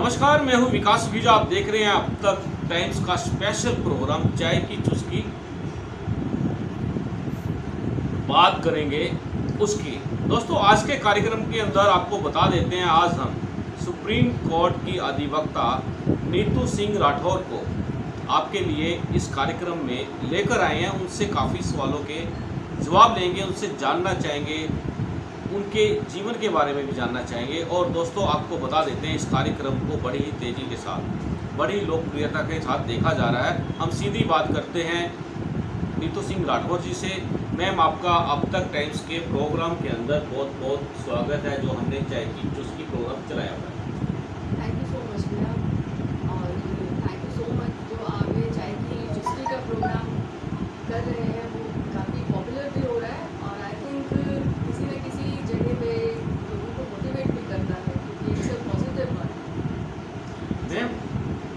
नमस्कार, मैं हूं विकास बीजा। आप देख रहे हैं अब तक टाइम्स का स्पेशल प्रोग्राम चाय की चुस्की। बात करेंगे उसकी। दोस्तों, आज के कार्यक्रम के अंदर आपको बता देते हैं, आज हम सुप्रीम कोर्ट की अधिवक्ता नीतू सिंह राठौर को आपके लिए इस कार्यक्रम में लेकर आए हैं। उनसे काफ़ी सवालों के जवाब लेंगे, उनसे जानना चाहेंगे, उनके जीवन के बारे में भी जानना चाहेंगे। और दोस्तों, आपको बता देते हैं, इस कार्यक्रम को बड़ी ही तेज़ी के साथ, बड़ी लोकप्रियता के साथ देखा जा रहा है। हम सीधी बात करते हैं नीतू सिंह राठौर जी से। मैम, आपका अब तक टाइम्स के प्रोग्राम के अंदर बहुत बहुत स्वागत है, जो हमने चाय की चुस्की प्रोग्राम चलाया हुआ है। Thank you so much ma'am, और थैंक यू सो मच जो आप ये चाय की चुस्की का प्रोग्राम कर रहे हैं, वो काफ़ी पॉपुलर भी हो रहा है और आई थिंक किसी न किसी जगह पे लोगों को मोटिवेट भी करता है, क्योंकि इट्स अ पॉजिटिव बात। मैम,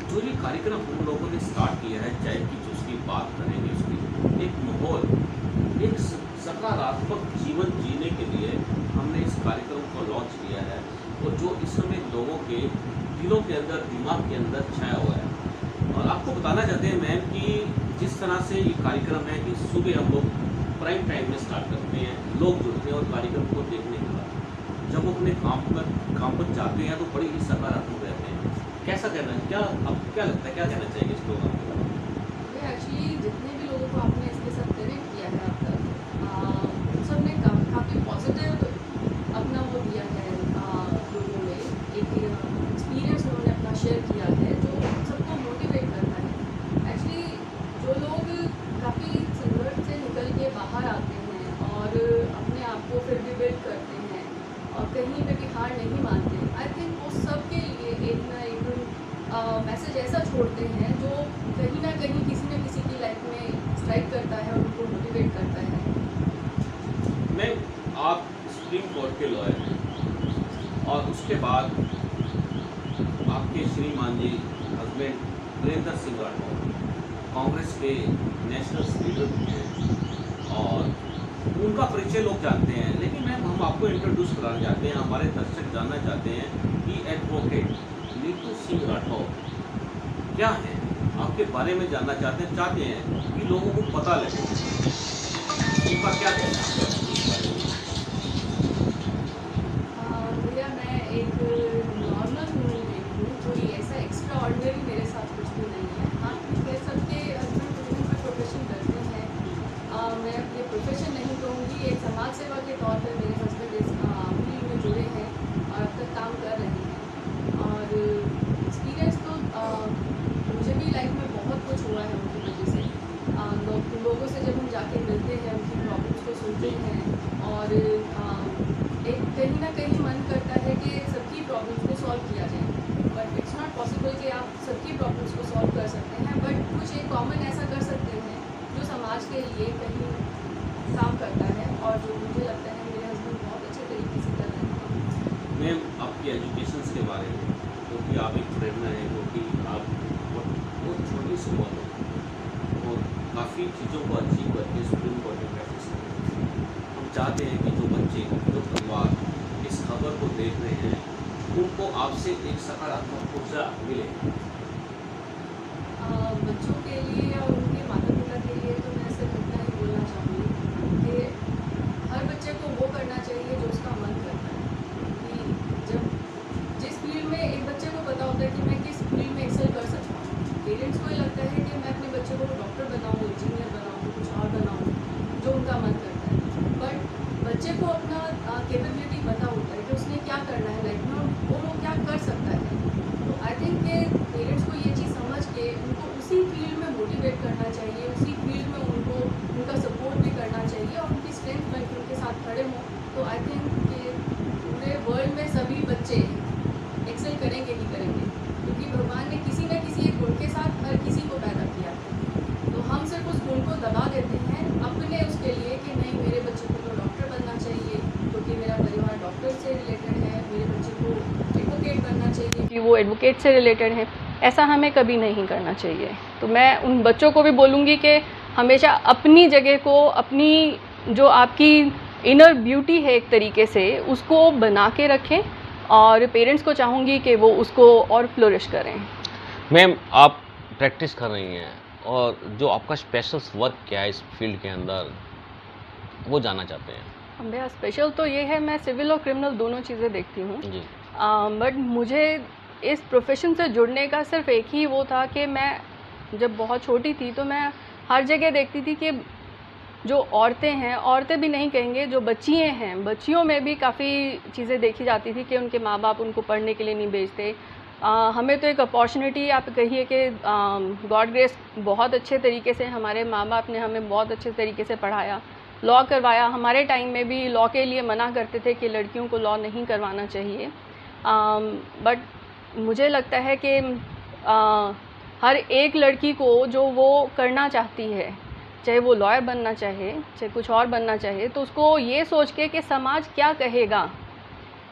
जो ये कार्यक्रम हम लोगों ने स्टार्ट किया है, चाय की चुस्की, बात करेंगे उसकी, एक माहौल, एक सकारात्मक जीवन जीने के लिए हमने इस कार्यक्रम को लॉन्च किया है, और जो इस समय लोगों के दिलों के अंदर, दिमाग के अंदर छाया हुआ है। और आपको बताना चाहते हैं मैम कि जिस तरह से ये कार्यक्रम है कि सुबह हम लोग प्राइम टाइम में स्टार्ट करते हैं, लोग जुड़ते हैं और कार्यक्रम को देखने के बाद जब वो अपने काम पर जाते हैं तो बड़ी ही सकारात्मक रहते हैं। कैसा कहना है, क्या अब क्या लगता है, क्या कहना चाहिए इस प्रोग्राम के बारे में? एक्चुअली जितने भी लोगों को आपने इसके साथ कनेक्ट किया है अब तक, उन सब ने काफ़ी पॉजिटिव अपना वो दिया है। लोगों में एक एक्सपीरियंस उन्होंने अपना शेयर किया है, जो सबको मोटिवेट करता है। एक्चुअली जो लोग काफ़ी संघर्ष से निकल के बाहर आते हैं और अपने आप को फिर भी बिल्ड करते हैं और कहीं पे भी हार नहीं मानते, आई थिंक वो सब के लिए एक ना एक मैसेज ऐसा छोड़ते हैं जो कहीं ना कहीं किसी न किसी की लाइफ में स्ट्राइक करता है और उनको मोटिवेट करता है। मैम, आप सुप्रीम कोर्ट के लॉयर हैं, और उसके बाद आपके श्रीमान जी हस्बैंड वीरेंद्र सिंह राठौर कांग्रेस के नेशनल लीडर भी हैं, और उनका परिचय लोग जानते हैं। लेकिन मैम, हम आपको इंट्रोड्यूस कराना चाहते हैं, हमारे दर्शक जानना चाहते हैं कि एडवोकेट नीतू सिंह राठौर क्या है, आपके बारे में जानना चाहते हैं कि लोगों को पता लगे उनका क्या कहना है। भैया, मैं एक नॉर्मल ह्यूमन बीइंग हूँ, कोई ऐसा एक्स्ट्रा ऑर्डिनरी मेरे साथ कुछ भी नहीं है। हाँ, मैं सबके हस्बैंड का प्रोफेशन करते हैं। मैं अपने प्रोफेशन नहीं कहूँगी, एक समाज सेवा के तौर पर मेरे हस्बैंड इस फील्ड में जुड़े हैं और अब तक काम कर रहे हैं। और एक्सपीरियंस तो मुझे भी लाइफ में बहुत कुछ हुआ है उनकी वजह से। लोगों से जब हम जाके मिलते हैं, उनकी प्रॉब्लम्स को सुनते हैं, और एक कहीं ना कहीं मन करता है कि सबकी प्रॉब्लम्स को सॉल्व किया जाए, बट इट्स नॉट पॉसिबल कि आप सबकी प्रॉब्लम्स को सॉल्व कर सकते हैं, बट कुछ एक कॉमन ऐसा कर सकते हैं जो समाज के लिए कहीं काम करता है, और जो मुझे लगता है मेरे हस्बैंड बहुत अच्छे तरीके से कर रहे हैं। मैम, आपकी एजुकेशन के बारे में, क्योंकि आप एक प्रेरणा है, क्योंकि आप बहुत छोटी सी उम्र में और काफ़ी चीज़ों को अचीव करके सुप्रीम कोर्ट में प्रैक्टिस करते हैं। हम चाहते हैं कि जो बच्चे, जो परिवार इस खबर को देख रहे हैं, उनको आपसे एक सकारात्मक ऊर्जा मिले। बच्चों के लिए और उनके माता पिता के लिए तो मैं सिर्फ इतना ही बोलना चाहूँगी कि हर बच्चे को वो करना चाहिए जो उसका मन करता है। कि जब जिस फील्ड में एक बच्चे को पता होता है कि मैं किस फील्ड में एक्सेल कर सकता हूँ, पेरेंट्स को ये लगता है कि मैं अपने बच्चे को डॉक्टर बनाऊँ, इंजीनियर बनाऊँ, कुछ और बनाऊँ, जो उनका मन करता है। बट बच्चे को अपना कैपेबिलिटी पता होता है कि उसने क्या करना है लाइफ में, और वो क्या कर सकता है। तो आई थिंक कि पेरेंट्स को ये चीज़ समझ के उनको उसी फील्ड में मोटिवेट करना चाहिए, उसी फील्ड में उनको उनका सपोर्ट भी करना चाहिए, और उनकी स्ट्रेंथ बन के उनके साथ खड़े हों। तो आई थिंक कि पूरे वर्ल्ड में सभी बच्चे एक्सेल करेंगे ही करेंगे, क्योंकि भगवान ने किसी न किसी एक गुण के साथ हर किसी को पैदा किया है। तो हम सिर्फ उस गुण को दबा देते हैं अपने उसके लिए कि नहीं, मेरे बच्चे को तो डॉक्टर बनना चाहिए क्योंकि मेरा परिवार डॉक्टर से रिलेटेड है, मेरे बच्चे को एडवोकेट बनना चाहिए कि वो एडवोकेट से रिलेटेड है। ऐसा हमें कभी नहीं करना चाहिए। तो मैं उन बच्चों को भी बोलूँगी कि हमेशा अपनी जगह को, अपनी जो आपकी इनर ब्यूटी है एक तरीके से, उसको बना के रखें और पेरेंट्स को चाहूँगी कि वो उसको और फ्लोरिश करें। मैम, आप प्रैक्टिस कर रही हैं और जो आपका स्पेशल वर्क क्या है इस फील्ड के अंदर, वो जानना चाहते हैं। मेरा स्पेशल तो ये है, मैं सिविल और क्रिमिनल दोनों चीज़ें देखती हूँ। जी। बट मुझे इस प्रोफेशन से जुड़ने का सिर्फ एक ही वो था कि मैं जब बहुत छोटी थी तो मैं हर जगह देखती थी कि जो औरतें हैं, औरतें भी नहीं कहेंगे, जो बच्चियाँ हैं, बच्चियों में भी काफ़ी चीज़ें देखी जाती थी कि उनके माँ बाप उनको पढ़ने के लिए नहीं भेजते। हमें तो एक अपॉर्चुनिटी आप कहिए कि गॉड ग्रेस बहुत अच्छे तरीके से हमारे माँ बाप ने हमें बहुत अच्छे तरीके से पढ़ाया, लॉ करवाया। हमारे टाइम में भी लॉ के लिए मना करते थे कि लड़कियों को लॉ नहीं करवाना चाहिए। बट मुझे लगता है कि हर एक लड़की को जो वो करना चाहती है, चाहे वो लॉयर बनना चाहे, चाहे कुछ और बनना चाहे, तो उसको ये सोच के कि समाज क्या कहेगा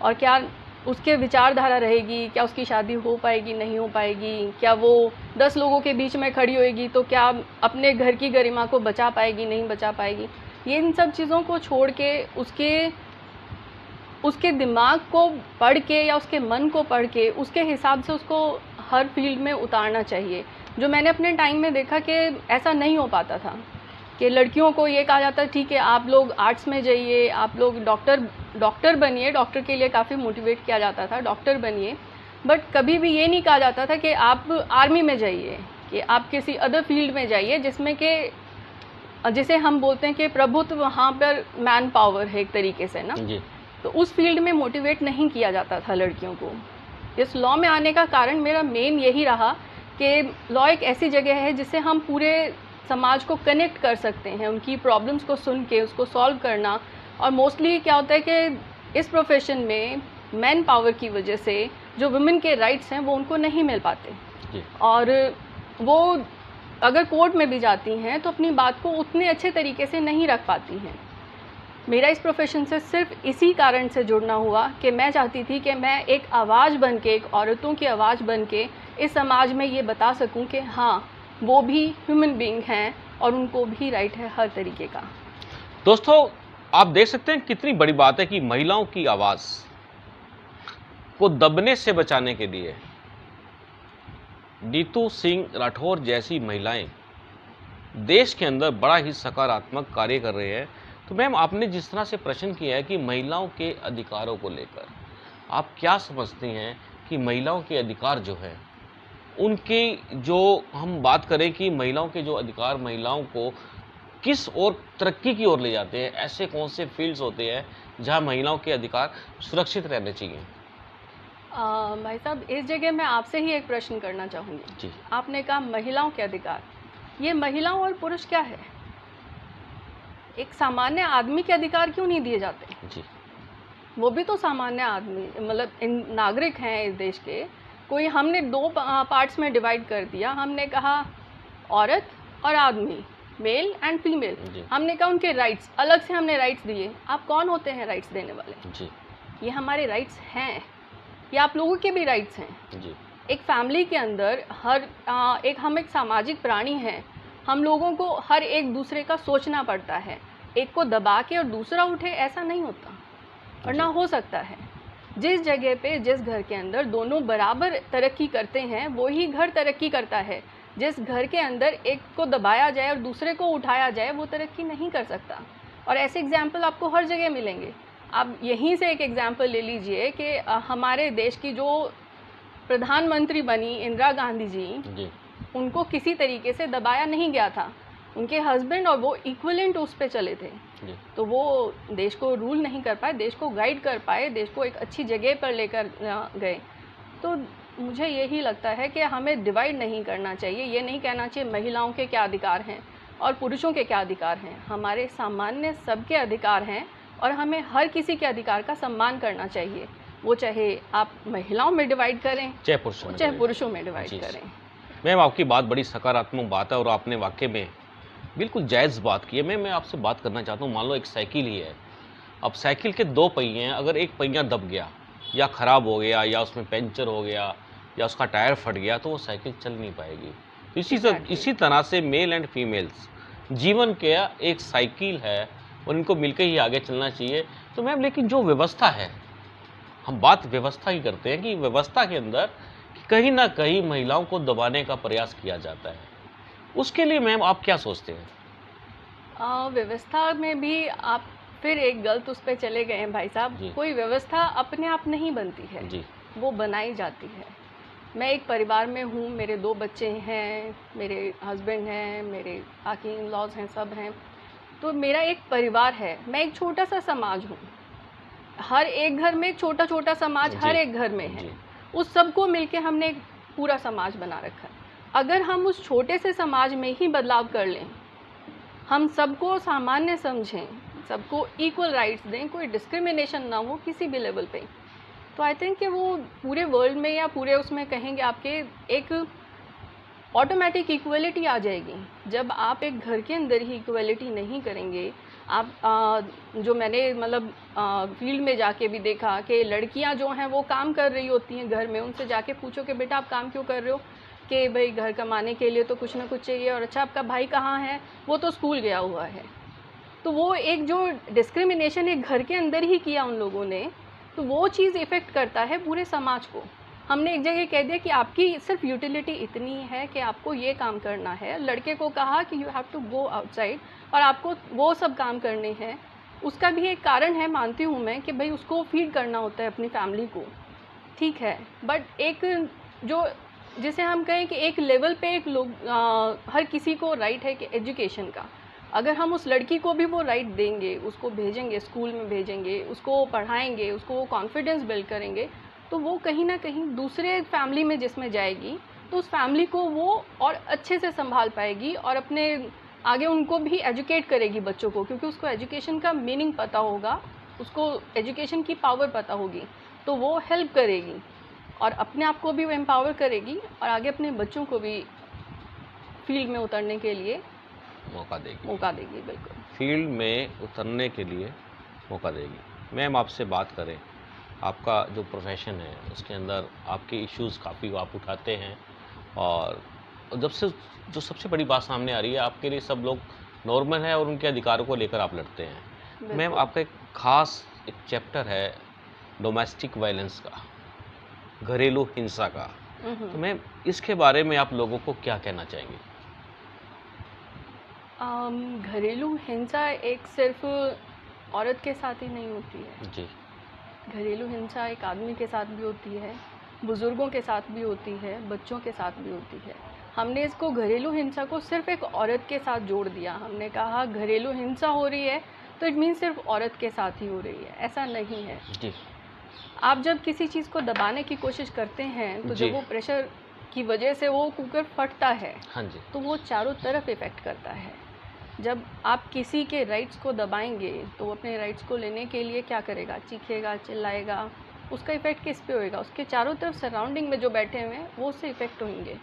और क्या उसके विचारधारा रहेगी, क्या उसकी शादी हो पाएगी, नहीं हो पाएगी, क्या वो 10 लोगों के बीच में खड़ी होएगी तो क्या अपने घर की गरिमा को बचा पाएगी, नहीं बचा पाएगी। ये इन सब चीज़ों को छोड़ के उसके दिमाग को पढ़ के या उसके मन को पढ़ के उसके हिसाब से उसको हर फील्ड में उतारना चाहिए। जो मैंने अपने टाइम में देखा कि ऐसा नहीं हो पाता था कि लड़कियों को ये कहा जाता ठीक है आप लोग आर्ट्स में जाइए, आप लोग डॉक्टर बनिए, डॉक्टर के लिए काफ़ी मोटिवेट किया जाता था, डॉक्टर बनिए। बट कभी भी ये नहीं कहा जाता था कि आप आर्मी में जाइए, कि आप किसी अदर फील्ड में जाइए जिसमें कि जिसे हम बोलते हैं कि प्रभुत्व वहाँ पर मैन पावर है एक तरीके से ना जी। तो उस फील्ड में मोटिवेट नहीं किया जाता था लड़कियों को। इस लॉ में आने का कारण मेरा मेन यही रहा कि लॉ एक ऐसी जगह है जिससे हम पूरे समाज को कनेक्ट कर सकते हैं, उनकी प्रॉब्लम्स को सुन के उसको सॉल्व करना। और मोस्टली क्या होता है कि इस प्रोफेशन में मैन पावर की वजह से जो वुमेन के राइट्स हैं वो उनको नहीं मिल पाते जी। और वो अगर कोर्ट में भी जाती हैं तो अपनी बात को उतने अच्छे तरीके से नहीं रख पाती हैं। मेरा इस प्रोफेशन से सिर्फ इसी कारण से जुड़ना हुआ कि मैं चाहती थी कि मैं एक आवाज़ बन के, एक औरतों की आवाज़ बन के इस समाज में ये बता सकूं कि हाँ वो भी ह्यूमन बीइंग हैं और उनको भी राइट है हर तरीके का। दोस्तों, आप देख सकते हैं कितनी बड़ी बात है कि महिलाओं की आवाज़ को दबने से बचाने के लिए नीतू सिंह राठौर जैसी महिलाएं देश के अंदर बड़ा ही सकारात्मक कार्य कर रहे हैं। तो मैम, आपने जिस तरह से प्रश्न किया है कि महिलाओं के अधिकारों को लेकर आप क्या समझती हैं कि महिलाओं के अधिकार जो है उनके, जो हम बात करें कि महिलाओं के जो अधिकार महिलाओं को किस और तरक्की की ओर ले जाते हैं, ऐसे कौन से फील्ड्स होते हैं जहां महिलाओं के अधिकार सुरक्षित रहने चाहिए? भाई साहब, इस जगह मैं आपसे ही एक प्रश्न करना चाहूँगी। जी। आपने कहा महिलाओं के अधिकार, ये महिलाओं और पुरुष क्या है? एक सामान्य आदमी के अधिकार क्यों नहीं दिए जाते? जी। वो भी तो सामान्य आदमी, मतलब इन नागरिक हैं इस देश के। कोई हमने दो पार्ट्स में डिवाइड कर दिया, हमने कहा औरत और आदमी, मेल एंड फीमेल। जी। हमने कहा उनके राइट्स, अलग से हमने राइट्स दिए। आप कौन होते हैं राइट्स देने वाले? जी। ये हमारे राइट्स हैं, ये आप लोगों के भी राइट्स हैं। जी। एक फैमिली के अंदर हम एक सामाजिक प्राणी हैं। हम लोगों को हर एक दूसरे का सोचना पड़ता है। एक को दबा के और दूसरा उठे, ऐसा नहीं होता और ना हो सकता है। जिस जगह पे, जिस घर के अंदर दोनों बराबर तरक्की करते हैं वही घर तरक्की करता है। जिस घर के अंदर एक को दबाया जाए और दूसरे को उठाया जाए वो तरक्की नहीं कर सकता। और ऐसे एग्जाम्पल आपको हर जगह मिलेंगे। आप यहीं से एक एग्जाम्पल ले लीजिए कि हमारे देश की जो प्रधानमंत्री बनी इंदिरा गांधी जी, उनको किसी तरीके से दबाया नहीं गया था। उनके हस्बैंड और वो इक्वलेंट उस पे चले थे, तो वो देश को रूल नहीं कर पाए, देश को गाइड कर पाए, देश को एक अच्छी जगह पर लेकर गए। तो मुझे यही लगता है कि हमें डिवाइड नहीं करना चाहिए। ये नहीं कहना चाहिए महिलाओं के क्या अधिकार हैं और पुरुषों के क्या अधिकार हैं। हमारे सामान्य सबके अधिकार हैं और हमें हर किसी के अधिकार का सम्मान करना चाहिए। वो चाहे आप महिलाओं में डिवाइड करें, चाहे पुरुषों में डिवाइड करें। मैम, आपकी बात बड़ी सकारात्मक बात है और आपने वाकई में बिल्कुल जायज़ बात की है। मैं आपसे बात करना चाहता हूँ, मान लो एक साइकिल ही है। अब साइकिल के दो पहिए हैं, अगर एक पहिया दब गया या ख़राब हो गया या उसमें पंचर हो गया या उसका टायर फट गया तो वो साइकिल चल नहीं पाएगी। इसी तरह से मेल एंड फीमेल्स जीवन के एक साइकिल है और इनको मिलकर ही आगे चलना चाहिए। तो मैम, लेकिन जो व्यवस्था है हम बात व्यवस्था की करते हैं कि व्यवस्था के अंदर कहीं ना कहीं महिलाओं को दबाने का प्रयास किया जाता है, उसके लिए मैम आप क्या सोचते हैं? व्यवस्था में भी आप फिर एक गलत उस पे चले गए हैं भाई साहब। जी। कोई व्यवस्था अपने आप नहीं बनती है, जी। वो बनाई जाती है। मैं एक परिवार में हूँ, मेरे 2 बच्चे हैं, मेरे हस्बैंड हैं, मेरे बाकी इन लॉज हैं, सब हैं। तो मेरा एक परिवार है, मैं एक छोटा सा समाज हूँ। हर एक घर में एक छोटा छोटा समाज हर जी। एक घर में है। जी। उस सबको मिलके हमने एक पूरा समाज बना रखा है। अगर हम उस छोटे से समाज में ही बदलाव कर लें, हम सबको सामान्य समझें, सबको इक्वल राइट्स दें, कोई डिस्क्रिमिनेशन ना हो किसी भी लेवल पे, तो आई थिंक कि वो पूरे वर्ल्ड में या पूरे उसमें कहेंगे आपके एक ऑटोमेटिक इक्वलिटी आ जाएगी। जब आप एक घर के अंदर ही इक्वलिटी नहीं करेंगे, आप जो मैंने मतलब फील्ड में जाके भी देखा कि लड़कियां जो हैं वो काम कर रही होती हैं घर में, उनसे जाके पूछो कि बेटा आप काम क्यों कर रहे हो, कि भाई घर कमाने के लिए तो कुछ ना कुछ चाहिए। और अच्छा आपका भाई कहाँ है, वो तो स्कूल गया हुआ है। तो वो एक जो डिस्क्रिमिनेशन एक घर के अंदर ही किया उन लोगों ने, तो वो चीज़ इफ़ेक्ट करता है पूरे समाज को। हमने एक जगह कह दिया कि आपकी सिर्फ यूटिलिटी इतनी है कि आपको ये काम करना है, लड़के को कहा कि you have to go outside और आपको वो सब काम करने हैं। उसका भी एक कारण है, मानती हूँ मैं, कि भाई उसको फीड करना होता है अपनी फैमिली को, ठीक है। बट एक जो जिसे हम कहें कि एक लेवल पे एक लोग हर किसी को राइट है कि एजुकेशन का, अगर हम उस लड़की को भी वो राइट देंगे, उसको भेजेंगे स्कूल में भेजेंगे, उसको पढ़ाएंगे, उसको वो कॉन्फिडेंस बिल्ड करेंगे, तो वो कहीं ना कहीं दूसरे फैमिली में जिसमें जाएगी तो उस फैमिली को वो और अच्छे से संभाल पाएगी और अपने आगे उनको भी एजुकेट करेगी बच्चों को, क्योंकि उसको एजुकेशन का मीनिंग पता होगा, उसको एजुकेशन की पावर पता होगी, तो वो हेल्प करेगी और अपने आप को भी वो एम्पावर करेगी और आगे अपने बच्चों को भी फील्ड में उतरने के लिए मौका देगी। बिल्कुल फील्ड में उतरने के लिए मौका देगी। मैम आपसे बात करें, आपका जो प्रोफेशन है उसके अंदर आपके इश्यूज़ काफ़ी आप उठाते हैं और जब से जो सबसे बड़ी बात सामने आ रही है, आपके लिए सब लोग नॉर्मल है और उनके अधिकारों को लेकर आप लड़ते हैं। मैम बिल्कुल। आपका एक ख़ास एक चैप्टर है डोमेस्टिक वायलेंस का, घरेलू हिंसा का, तो मैम इसके बारे में आप लोगों को क्या कहना चाहेंगे? घरेलू हिंसा एक सिर्फ औरत के साथ ही नहीं होती है। जी। घरेलू हिंसा एक आदमी के साथ भी होती है, बुज़ुर्गों के साथ भी होती है, बच्चों के साथ भी होती है। हमने इसको घरेलू हिंसा को सिर्फ एक औरत के साथ जोड़ दिया। हमने कहा घरेलू हिंसा हो रही है तो इट मीन सिर्फ औरत के साथ ही हो रही है, ऐसा नहीं है। जी। आप जब किसी चीज़ को दबाने की कोशिश करते हैं तो जी। जब वो प्रेशर की वजह से वो कुकर फटता है, हाँ जी। तो वो चारों तरफ इफ़ेक्ट करता है। जब आप किसी के राइट्स को दबाएंगे तो वो अपने राइट्स को लेने के लिए क्या करेगा, चीखेगा, चिल्लाएगा, उसका इफ़ेक्ट किस पे होएगा, उसके चारों तरफ सराउंडिंग में जो बैठे हुए हैं वो उससे इफ़ेक्ट होंगे।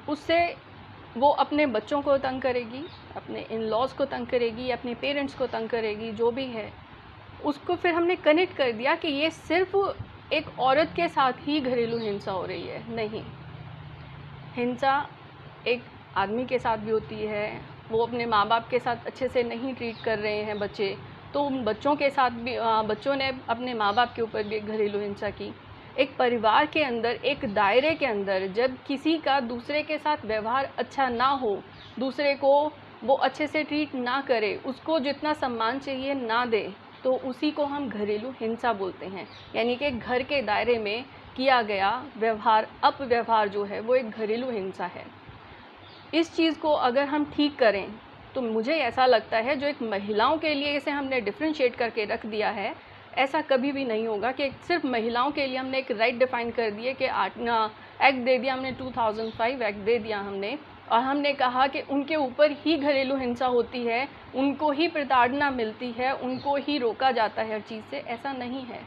उससे वो अपने बच्चों को तंग करेगी, अपने इन लॉज को तंग करेगी, अपने पेरेंट्स को तंग करेगी, जो भी है उसको फिर हमने कनेक्ट कर दिया कि ये सिर्फ एक औरत के साथ ही घरेलू हिंसा हो रही है। नहीं, हिंसा एक आदमी के साथ भी होती है। वो अपने माँ बाप के साथ अच्छे से नहीं ट्रीट कर रहे हैं बच्चे, तो उन बच्चों के साथ भी बच्चों ने अपने माँ बाप के ऊपर भी घरेलू हिंसा की। एक परिवार के अंदर, एक दायरे के अंदर जब किसी का दूसरे के साथ व्यवहार अच्छा ना हो, दूसरे को वो अच्छे से ट्रीट ना करे, उसको जितना सम्मान चाहिए ना दे, तो उसी को हम घरेलू हिंसा बोलते हैं। यानी कि घर के दायरे में किया गया व्यवहार, अपव्यवहार जो है वो एक घरेलू हिंसा है। इस चीज़ को अगर हम ठीक करें तो मुझे ऐसा लगता है जो एक महिलाओं के लिए इसे हमने डिफ्रेंशिएट करके रख दिया है, ऐसा कभी भी नहीं होगा कि सिर्फ महिलाओं के लिए हमने एक राइट डिफ़ाइन कर दिए कि एक्ट दे दिया हमने, 2005 एक्ट दे दिया हमने, और हमने कहा कि उनके ऊपर ही घरेलू हिंसा होती है, उनको ही प्रताड़ना मिलती है, उनको ही रोका जाता है हर चीज़ से। ऐसा नहीं है।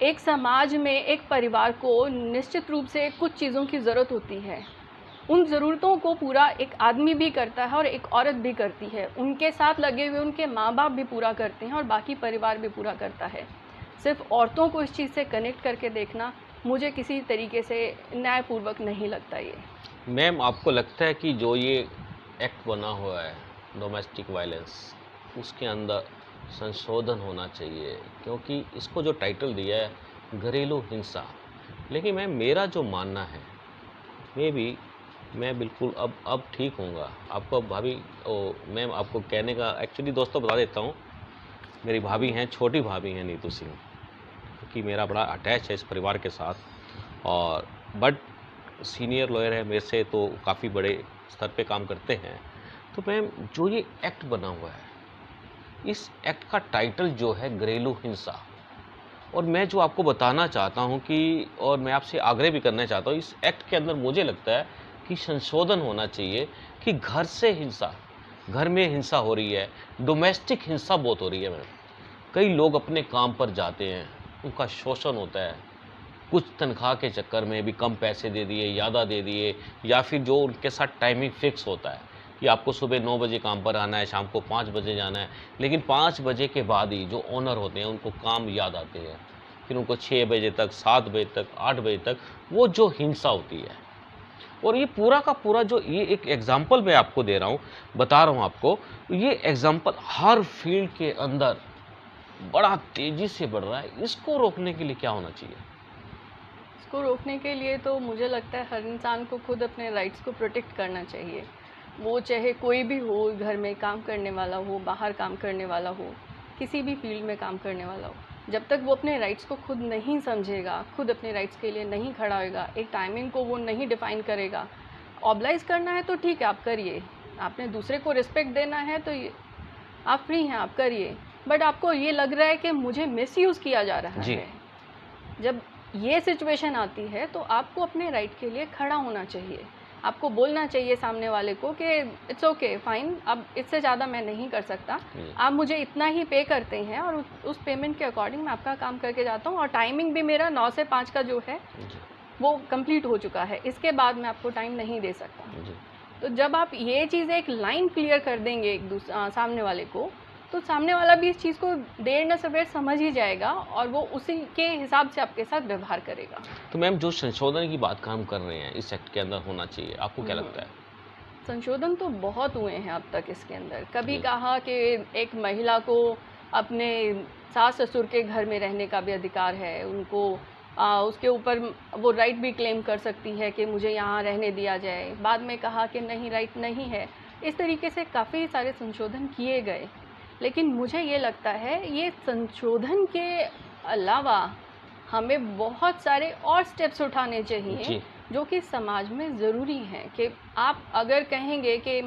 एक समाज में, एक परिवार को निश्चित रूप से कुछ चीज़ों की ज़रूरत होती है। उन ज़रूरतों को पूरा एक आदमी भी करता है और एक औरत भी करती है। उनके साथ लगे हुए उनके माँ बाप भी पूरा करते हैं और बाकी परिवार भी पूरा करता है। सिर्फ औरतों को इस चीज़ से कनेक्ट करके देखना मुझे किसी तरीके से न्यायपूर्वक नहीं लगता ये। मैम आपको लगता है कि जो ये एक्ट बना हुआ है डोमेस्टिक वायलेंस, उसके अंदर संशोधन होना चाहिए, क्योंकि इसको जो टाइटल दिया है घरेलू हिंसा। लेकिन मैम मेरा जो मानना है, मैं बिल्कुल अब ठीक होऊंगा। आपको अब भाभी मैम आपको कहने का एक्चुअली दोस्तों बता देता हूँ, मेरी भाभी हैं, छोटी भाभी हैं नीतू सिंह, क्योंकि मेरा बड़ा अटैच है इस परिवार के साथ, और बट सीनियर लॉयर है मेरे से, तो काफ़ी बड़े स्तर पे काम करते हैं। तो मैम जो ये एक्ट बना हुआ है, इस एक्ट का टाइटल जो है घरेलू हिंसा, और मैं जो आपको बताना चाहता हूँ कि, और मैं आपसे आग्रह भी करना चाहता हूँ, इस एक्ट के अंदर मुझे लगता है कि संशोधन होना चाहिए कि घर से हिंसा, घर में हिंसा हो रही है, डोमेस्टिक हिंसा बहुत हो रही है मैम। कई लोग अपने काम पर जाते हैं, उनका शोषण होता है, कुछ तनख्वाह के चक्कर में भी कम पैसे दे दिए, ज़्यादा दे दिए, या फिर जो उनके साथ टाइमिंग फिक्स होता है कि आपको सुबह 9 बजे काम पर आना है, शाम को 5 बजे जाना है, लेकिन 5 बजे के बाद ही जो ओनर होते हैं उनको काम याद आते हैं, फिर उनको 6 बजे तक, 7 बजे तक, 8 बजे तक वो जो हिंसा होती है। और ये पूरा का पूरा जो ये एक एग्जाम्पल मैं आपको दे रहा हूँ, बता रहा हूँ आपको, ये एग्जाम्पल हर फील्ड के अंदर बड़ा तेज़ी से बढ़ रहा है। इसको रोकने के लिए क्या होना चाहिए? इसको रोकने के लिए तो मुझे लगता है हर इंसान को खुद अपने राइट्स को प्रोटेक्ट करना चाहिए। वो चाहे कोई भी हो, घर में काम करने वाला हो, बाहर काम करने वाला हो, किसी भी फील्ड में काम करने वाला हो, जब तक वो अपने राइट्स को खुद नहीं समझेगा, खुद अपने राइट्स के लिए नहीं खड़ा होएगा, एक टाइमिंग को वो नहीं डिफ़ाइन करेगा। ऑब्लाइज करना है तो ठीक है, आप करिए। आपने दूसरे को रिस्पेक्ट देना है तो आप फ्री हैं, आप करिए। बट आपको ये लग रहा है कि मुझे मिसयूज़ किया जा रहा जी। है, जब ये सिचुएशन आती है तो आपको अपने राइट के लिए खड़ा होना चाहिए। आपको बोलना चाहिए सामने वाले को कि इट्स ओके, फाइन, अब इससे ज़्यादा मैं नहीं कर सकता, आप मुझे इतना ही पे करते हैं और उस पेमेंट के अकॉर्डिंग मैं आपका काम करके जाता हूँ, और टाइमिंग भी मेरा 9 से 5 का जो है वो कंप्लीट हो चुका है, इसके बाद मैं आपको टाइम नहीं दे सकता। तो जब आप ये चीज़ एक लाइन क्लियर कर देंगे सामने वाले को, तो सामने वाला भी इस चीज़ को देर न सवेर समझ ही जाएगा और वो उसी के हिसाब से आपके साथ व्यवहार करेगा। तो मैम जो संशोधन की बात का हम कर रहे हैं, इस एक्ट के अंदर होना चाहिए, आपको क्या लगता है? संशोधन तो बहुत हुए हैं अब तक इसके अंदर। कभी जी। कहा कि एक महिला को अपने सास ससुर के घर में रहने का भी अधिकार है, उनको उसके ऊपर वो राइट भी क्लेम कर सकती है कि मुझे यहाँ रहने दिया जाए। बाद में कहा कि नहीं, राइट नहीं है। इस तरीके से काफ़ी सारे संशोधन किए गए, लेकिन मुझे ये लगता है ये संशोधन के अलावा हमें बहुत सारे और स्टेप्स उठाने चाहिए जी। जो कि समाज में ज़रूरी हैं। कि आप अगर कहेंगे कि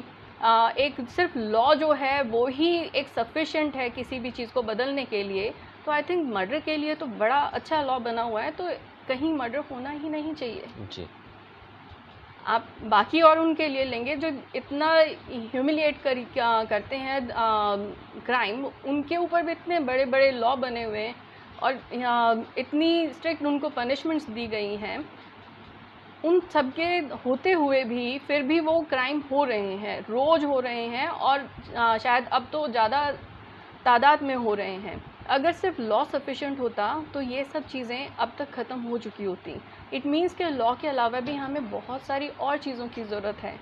एक सिर्फ लॉ जो है वो ही एक सफिशिएंट है किसी भी चीज़ को बदलने के लिए, तो आई थिंक मर्डर के लिए तो बड़ा अच्छा लॉ बना हुआ है, तो कहीं मर्डर होना ही नहीं चाहिए। जी। आप बाकी और उनके लिए लेंगे जो इतना ह्यूमिलिएट करते हैं क्राइम, उनके ऊपर भी इतने बड़े बड़े लॉ बने हुए हैं और इतनी स्ट्रिक्ट उनको पनिशमेंट्स दी गई हैं। उन सबके होते हुए भी फिर भी वो क्राइम हो रहे हैं, रोज़ हो रहे हैं, और शायद अब तो ज़्यादा तादाद में हो रहे हैं। अगर सिर्फ लॉ सफिशिएंट होता तो ये सब चीज़ें अब तक ख़त्म हो चुकी होती। इट मीन्स कि लॉ के अलावा भी हमें बहुत सारी और चीज़ों की ज़रूरत है।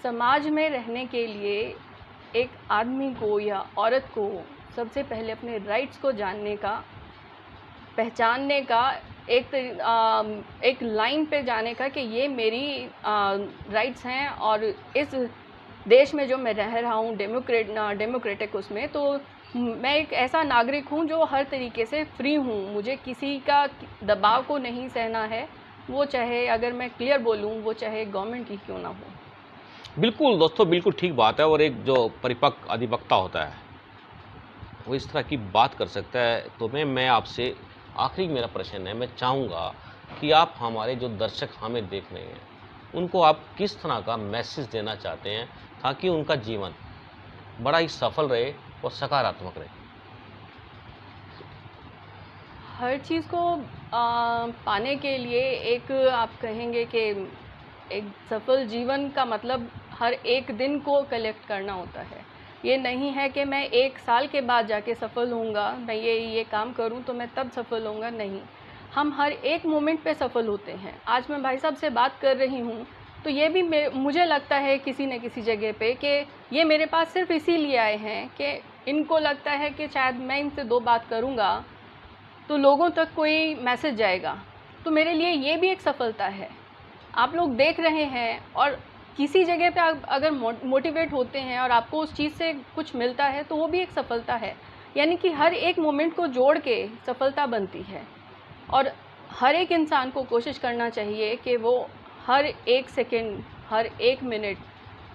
समाज में रहने के लिए एक आदमी को या औरत को सबसे पहले अपने राइट्स को जानने का, पहचानने का, एक लाइन पे जाने का कि ये मेरी राइट्स हैं, और इस देश में जो मैं रह रहा हूँ डेमोक्रेटिक उसमें, तो मैं एक ऐसा नागरिक हूँ जो हर तरीके से फ्री हूँ, मुझे किसी का दबाव को नहीं सहना है, वो चाहे, अगर मैं क्लियर बोलूँ, वो चाहे गवर्नमेंट की क्यों ना हो। बिल्कुल दोस्तों, बिल्कुल ठीक बात है। और एक जो परिपक्व अधिवक्ता होता है वो इस तरह की बात कर सकता है। तो मैं आपसे आखिरी मेरा प्रश्न है, मैं चाहूँगा कि आप हमारे जो दर्शक हमें देख रहे हैं उनको आप किस तरह का मैसेज देना चाहते हैं ताकि उनका जीवन बड़ा ही सफल रहे और सकारात्मक रहे? हर चीज़ को पाने के लिए एक, आप कहेंगे कि एक सफल जीवन का मतलब हर एक दिन को कलेक्ट करना होता है। ये नहीं है कि मैं 1 साल के बाद जाके सफल होऊंगा, मैं ये काम करूं तो मैं तब सफल होऊंगा, नहीं। हम हर एक मोमेंट पे सफल होते हैं। आज मैं भाई साहब से बात कर रही हूँ तो ये भी मुझे लगता है किसी न किसी जगह पे कि ये मेरे पास सिर्फ इसीलिए आए हैं कि इनको लगता है कि शायद मैं इनसे 2 बात करूँगा तो लोगों तक कोई मैसेज जाएगा, तो मेरे लिए ये भी एक सफलता है। आप लोग देख रहे हैं और किसी जगह पे आप अगर मोटिवेट होते हैं और आपको उस चीज़ से कुछ मिलता है तो वो भी एक सफलता है। यानी कि हर एक मोमेंट को जोड़ के सफलता बनती है और हर एक इंसान को कोशिश करना चाहिए कि वो हर एक सेकंड, हर एक मिनट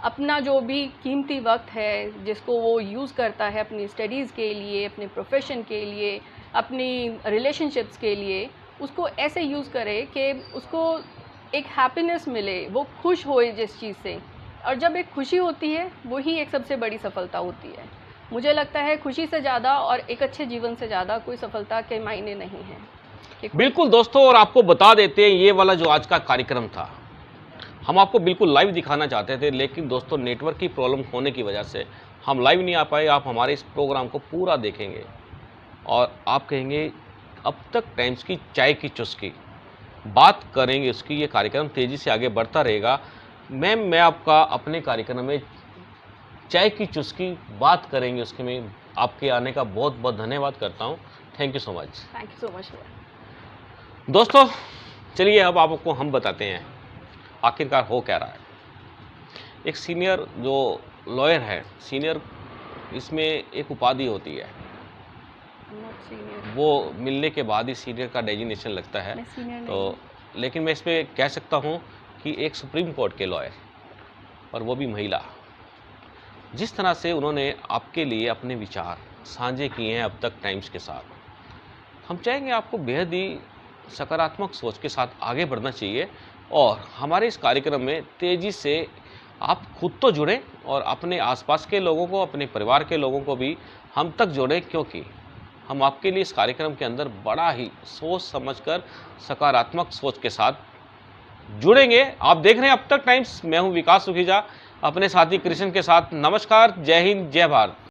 अपना जो भी कीमती वक्त है जिसको वो यूज़ करता है अपनी स्टडीज़ के लिए, अपने प्रोफेशन के लिए, अपनी रिलेशनशिप्स के लिए, उसको ऐसे यूज़ करे कि उसको एक हैप्पीनेस मिले, वो खुश होए जिस चीज़ से। और जब एक खुशी होती है वही एक सबसे बड़ी सफलता होती है। मुझे लगता है खुशी से ज़्यादा और एक अच्छे जीवन से ज़्यादा कोई सफलता के मायने नहीं है। बिल्कुल दोस्तों, और आपको बता देते हैं ये वाला जो आज का कार्यक्रम था हम आपको बिल्कुल लाइव दिखाना चाहते थे, लेकिन दोस्तों नेटवर्क की प्रॉब्लम होने की वजह से हम लाइव नहीं आ पाए। आप हमारे इस प्रोग्राम को पूरा देखेंगे और आप कहेंगे अब तक टाइम्स की चाय की चुस्की, बात करेंगे उसकी। ये कार्यक्रम तेज़ी से आगे बढ़ता रहेगा। मैम, मैं आपका अपने कार्यक्रम में चाय की चुस्की बात करेंगे उसके में आपके आने का बहुत बहुत धन्यवाद करता हूँ। Thank you so much. Thank you so much. दोस्तों चलिए अब आपको हम बताते हैं आखिरकार हो क्या रहा है। एक सीनियर जो लॉयर है, सीनियर इसमें एक उपाधि होती है, वो मिलने के बाद ही सीनियर का डेजिग्नेशन लगता है। तो लेकिन मैं इसमें कह सकता हूँ कि एक सुप्रीम कोर्ट के लॉयर, और वो भी महिला, जिस तरह से उन्होंने आपके लिए अपने विचार साझे किए हैं अब तक टाइम्स के साथ, हम चाहेंगे आपको बेहद ही सकारात्मक सोच के साथ आगे बढ़ना चाहिए। और हमारे इस कार्यक्रम में तेज़ी से आप खुद तो जुड़ें और अपने आसपास के लोगों को, अपने परिवार के लोगों को भी हम तक जोड़ें, क्योंकि हम आपके लिए इस कार्यक्रम के अंदर बड़ा ही सोच समझकर सकारात्मक सोच के साथ जुड़ेंगे। आप देख रहे हैं अब तक टाइम्स। मैं हूं विकास सुखीजा अपने साथी कृष्ण के साथ। नमस्कार, जय हिंद, जय भारत।